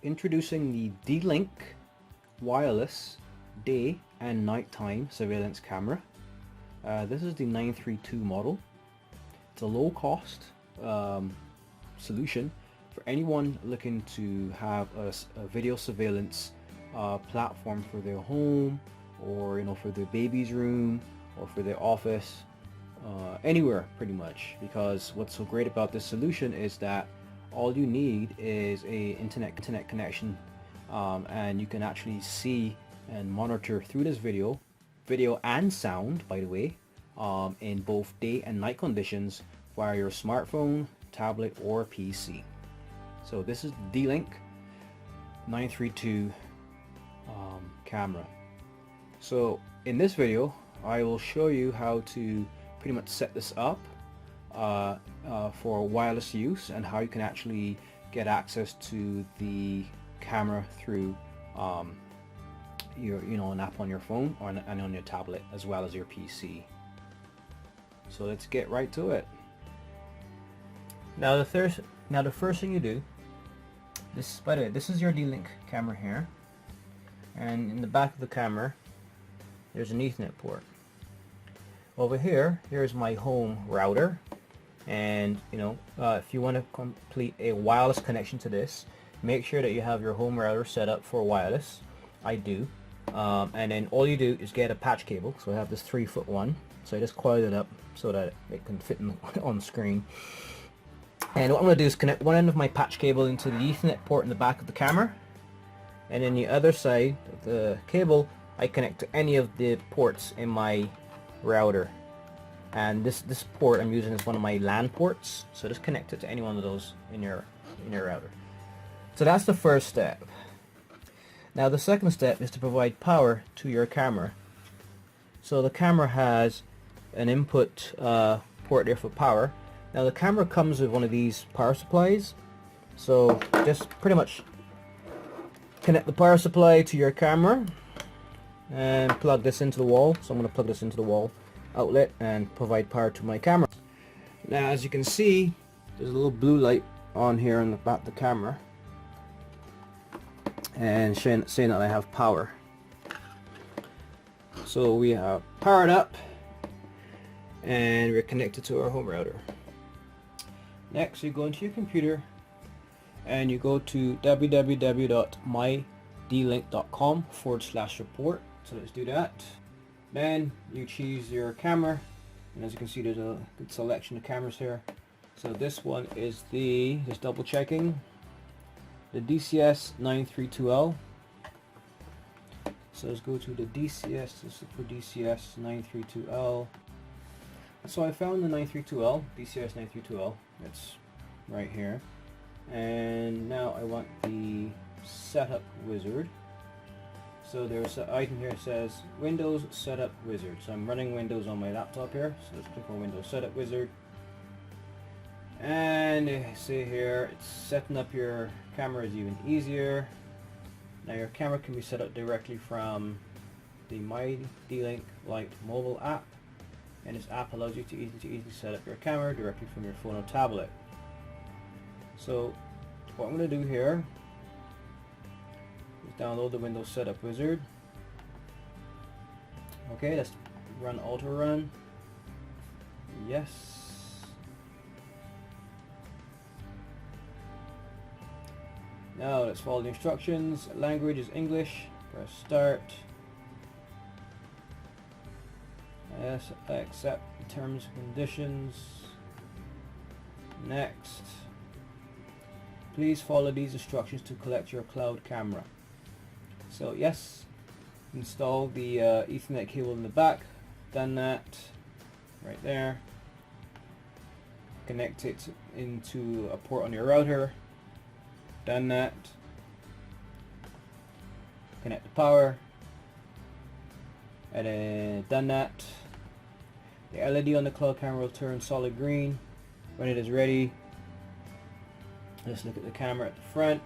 Introducing the D-Link wireless day and nighttime surveillance camera. This is the 932 model. It's a low cost solution for anyone looking to have a video surveillance platform for their home, or for their baby's room, or for their office, anywhere pretty much. Because what's so great about this solution is that all you need is a internet connection, and you can actually see and monitor through this video and sound, by the way, in both day and night conditions via your smartphone, tablet, or PC. So this is the D-Link 932 camera. So in this video I will show you how to pretty much set this up for wireless use, and how you can actually get access to the camera through an app on your phone and on your tablet, as well as your PC. So let's get right to it. Now the first thing you do, by the way, this is your D-Link camera here, and in the back of the camera there's an Ethernet port. Over here's my home router, and if you want to complete a wireless connection to this, make sure that you have your home router set up for wireless. I do. And then all you do is get a patch cable. So I have this 3-foot one, so I just coil it up so that it can fit on screen. And what I'm going to do is connect one end of my patch cable into the Ethernet port in the back of the camera, and then the other side of the cable I connect to any of the ports in my router. And this port I'm using is one of my LAN ports, so just connect it to any one of those in your router. So that's the first step. Now the second step is to provide power to your camera. So the camera has an input port there for power. Now the camera comes with one of these power supplies, so just pretty much connect the power supply to your camera and plug this into the wall. So I'm going to plug this into the wall outlet and provide power to my camera. Now as you can see, there's a little blue light on here in the back of the camera, and saying that I have power. So we have powered up and we're connected to our home router. Next, you go into your computer and you go to www.mydlink.com/report. So let's do that. Then you choose your camera, and as you can see, there's a good selection of cameras here. So this one is just double checking, the DCS-932L. So let's go to the DCS, let's look for DCS-932L. So I found the 932L, DCS-932L, it's right here. And now I want the setup wizard. So there's an item here that says Windows Setup Wizard. So I'm running Windows on my laptop here, so let's click on Windows Setup Wizard. And see here, it's setting up your camera is even easier. Now your camera can be set up directly from the My D-Link Lite mobile app, and this app allows you to easily set up your camera directly from your phone or tablet. So what I'm going to do here is download the Windows Setup Wizard. Okay, let's run auto run. Yes. Now let's follow the instructions. Language is English. Press start. Yes, accept terms and conditions. Next. Please follow these instructions to collect your cloud camera. So yes, install the Ethernet cable in the back. Done that. Right there. Connect it into a port on your router. Done that. Connect the power. And then done that. The LED on the cloud camera will turn solid green when it is ready. Let's look at the camera at the front.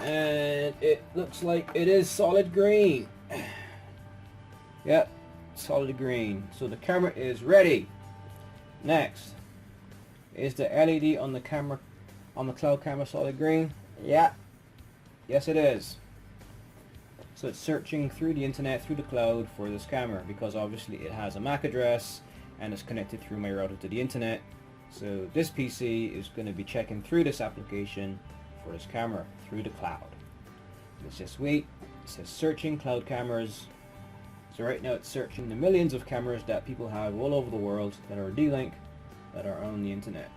And it looks like it is solid green. Yep, solid green. So the camera is ready. Next is the LED on the camera On the cloud camera, solid green. Yeah, yes it is. So it's searching through the internet, through the cloud for this camera, because obviously it has a MAC address and it's connected through my router to the internet. So this PC is going to be checking through this application for this camera through the cloud. Let's just wait. It says searching cloud cameras. So right now it's searching the millions of cameras that people have all over the world that are D-Link, that are on the internet.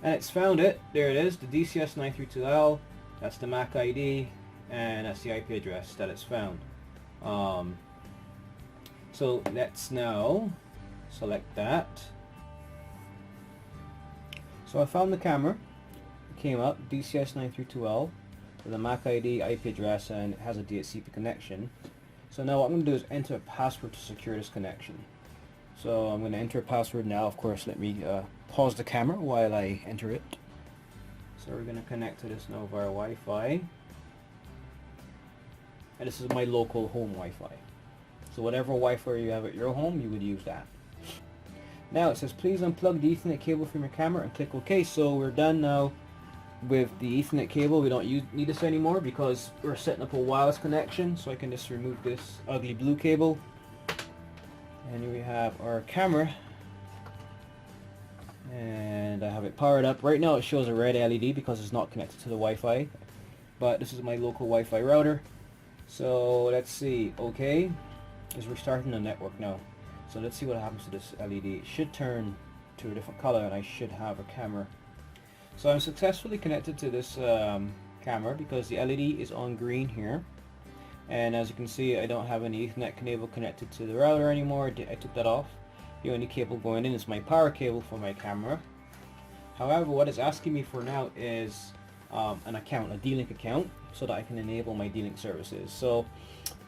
And it's found it. There it is, the DCS932L. That's the MAC ID. And that's the IP address that it's found. So let's now select that. So I found the camera. It came up, DCS932L, with a MAC ID, IP address, and it has a DHCP connection. So now what I'm going to do is enter a password to secure this connection. So I'm going to enter a password now. Of course, let me pause the camera while I enter it. So we're going to connect to this now via Wi-Fi. And this is my local home Wi-Fi. So whatever Wi-Fi you have at your home, you would use that. Now it says please unplug the Ethernet cable from your camera and click OK. So we're done now with the Ethernet cable. We don't need this anymore because we're setting up a wireless connection. So I can just remove this ugly blue cable. And here we have our camera. And I have it powered up. Right now it shows a red LED because it's not connected to the Wi-Fi. But this is my local Wi-Fi router. So let's see, okay, is restarting the network now. So let's see what happens to this LED. It should turn to a different color and I should have a camera. So I'm successfully connected to this camera because the LED is on green here. And as you can see, I don't have any Ethernet cable connected to the router anymore. I took that off. The only cable going in is my power cable for my camera. However, what it's asking me for now is an account, a D-Link account, so that I can enable my D-Link services. So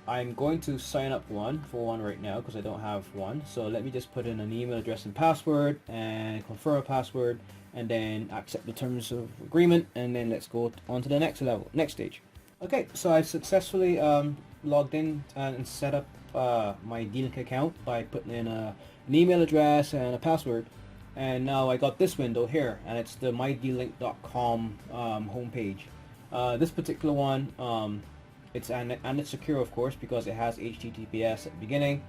I'm going to sign up for one right now because I don't have one. So let me just put in an email address and password and confirm a password and then accept the terms of agreement, and then let's go on to the next stage. Okay, so I've successfully logged in and set up my D-Link account by putting in an email address and a password. And now I got this window here, and it's the mydlink.com homepage. This particular one, it's secure, of course, because it has HTTPS at the beginning.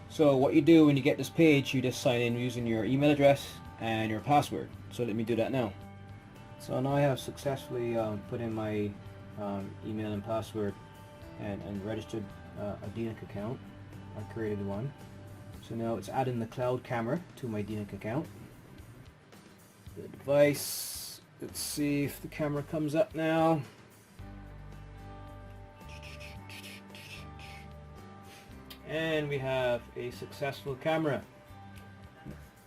So what you do when you get this page, you just sign in using your email address and your password. So let me do that now. So now I have successfully put in my email and password and registered a D-Link account. I created one. So now it's adding the cloud camera to my D-Link account. The device, let's see if the camera comes up now. And we have a successful camera.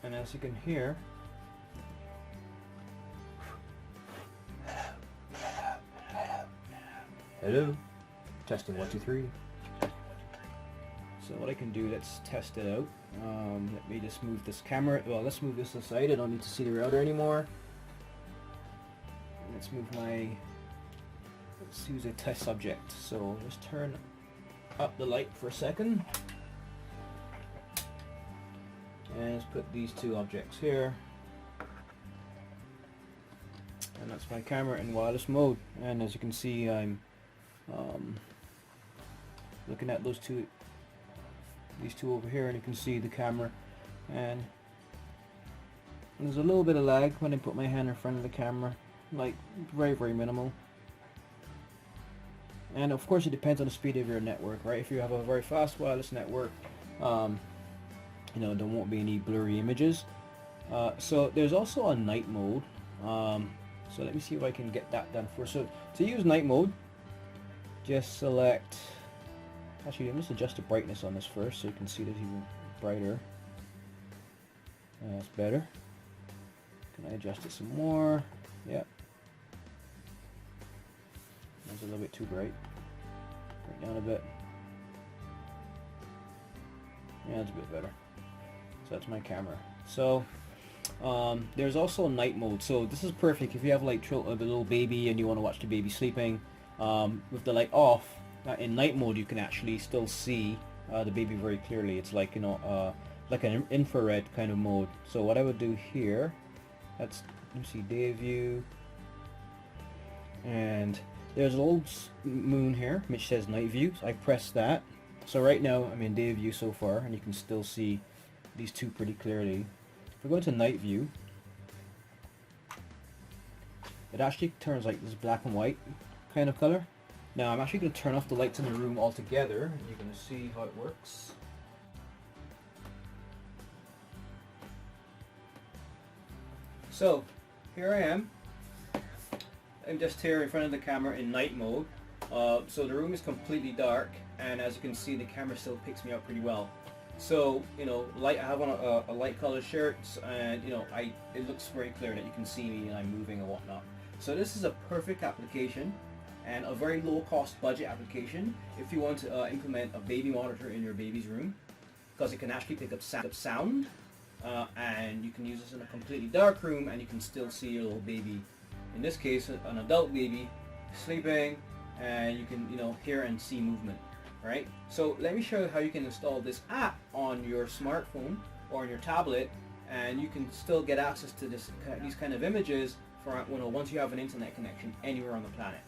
And as you can hear, hello, testing 1 2 3. So what I can do, let's test it out. Let me just move this camera. Well, let's move this aside. I don't need to see the router anymore. Let's move let's use a test subject. So just turn up the light for a second. And let's put these two objects here. And that's my camera in wireless mode. And as you can see, I'm looking at these two over here, and you can see the camera, and there's a little bit of lag when I put my hand in front of the camera, like very, very minimal. And of course it depends on the speed of your network, right? If you have a very fast wireless network, you know, there won't be any blurry images. So there's also a night mode. So let me see if I can get that done first. So to use night mode, just select, actually let me just adjust the brightness on this first so you can see this even brighter. That's better. Can I adjust it some more? Yep. That's a little bit too bright. Bring it down a bit. Yeah, that's a bit better. So that's my camera. So there's also night mode. So this is perfect if you have like a little baby and you want to watch the baby sleeping. With the light off, in night mode you can actually still see the baby very clearly. It's like, you know, like an infrared kind of mode. So what I would do here That's, you see day view, and there's an old moon here which says night view. So I press that. So right now I'm in day view so far, and you can still see these two pretty clearly. If we go into night view, it actually turns like this black and white kind of color. Now I'm actually going to turn off the lights in the room altogether, and you're going to see how it works. So here I am. I'm just here in front of the camera in night mode. So the room is completely dark, and as you can see, the camera still picks me up pretty well. So, you know, I have on a light colored shirt, and you know, it looks very clear that you can see me and I'm moving and whatnot. So this is a perfect application, and a very low cost budget application if you want to implement a baby monitor in your baby's room, because it can actually pick up sound, and you can use this in a completely dark room and you can still see your little baby, in this case an adult baby, sleeping, and you can, you know, hear and see movement. Right? So let me show you how you can install this app on your smartphone or on your tablet, and you can still get access to these kind of images for, you know, once you have an internet connection anywhere on the planet.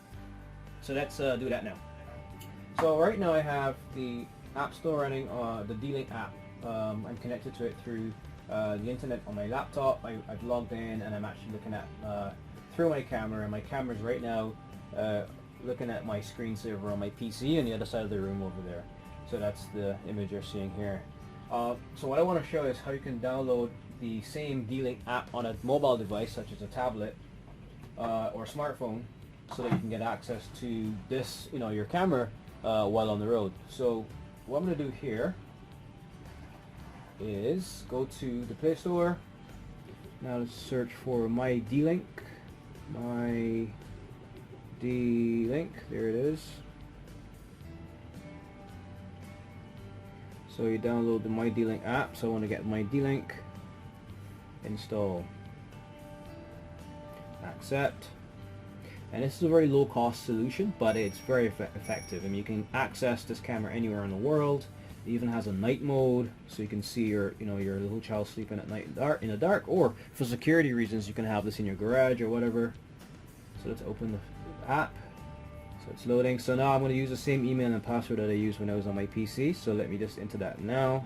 So let's do that now. So right now I have the App Store running, the D-Link app. I'm connected to it through the internet on my laptop. I've logged in, and I'm actually looking at through my camera, and my camera's right now looking at my screensaver on my PC on the other side of the room over there. So that's the image you're seeing here. So what I want to show is how you can download the same D-Link app on a mobile device such as a tablet or smartphone, so that you can get access to this, you know, your camera while on the road. So what I'm going to do here is go to the Play Store. Now let's search for my D-Link. My D-Link, there it is. So you download the My D-Link app. So I want to get My D-Link, install, accept, and this is a very low cost solution, but it's very effective. I mean, you can access this camera anywhere in the world. It even has a night mode, so you can see your, you know, your little child sleeping at night in the dark, or for security reasons you can have this in your garage or whatever. So let's open the app. So it's loading. So now I'm going to use the same email and password that I used when I was on my PC. So let me just enter that now.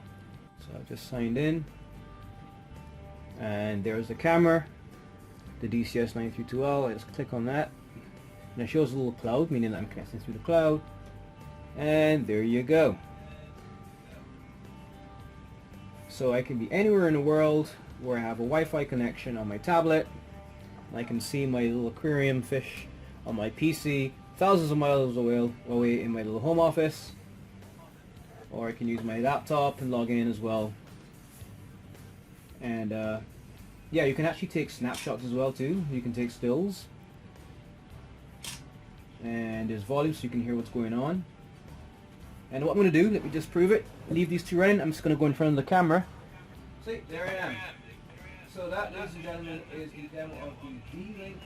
So I've just signed in, and there's the camera, the DCS932L. I just click on that, and it shows a little cloud, meaning that I'm connecting through the cloud. And there you go. So I can be anywhere in the world where I have a Wi-Fi connection on my tablet. I can see my little aquarium fish on my PC, thousands of miles away in my little home office. Or I can use my laptop and log in as well. And yeah, you can actually take snapshots as well too. You can take stills. And there's volume so you can hear what's going on. And what I'm going to do, let me just prove it. Leave these two running. I'm just going to go in front of the camera. See, there I am. So that, ladies and gentlemen, is the demo of the D-Link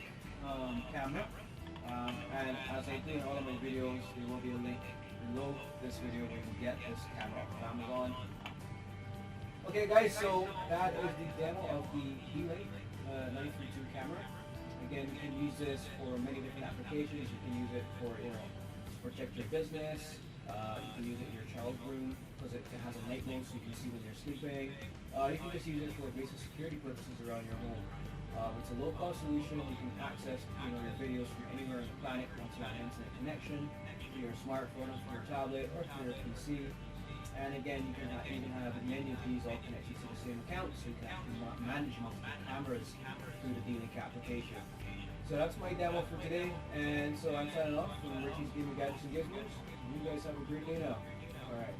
camera. And as I do in all of my videos, there will be a link below this video where you can get this camera off of Amazon. Okay guys, so that is the demo of the D-Link 932 camera. Again, you can use this for many different applications. You can use it for, you know, protect your business. You can use it in your child's room because it has a night mode so you can see when you're sleeping. You can just use it for basic security purposes around your home. It's a low-cost solution. You can access, you know, your videos from anywhere on the planet once you have an internet connection, through your smartphone, through your tablet, or through your PC. And again, you can even have many of these all connected to the same account, so you can actually manage multiple cameras through the D-Link application. So that's my demo for today, and so I'm signing off from Richie's Gaming Gadgets and Gizmos. You guys have a great day now. Alright.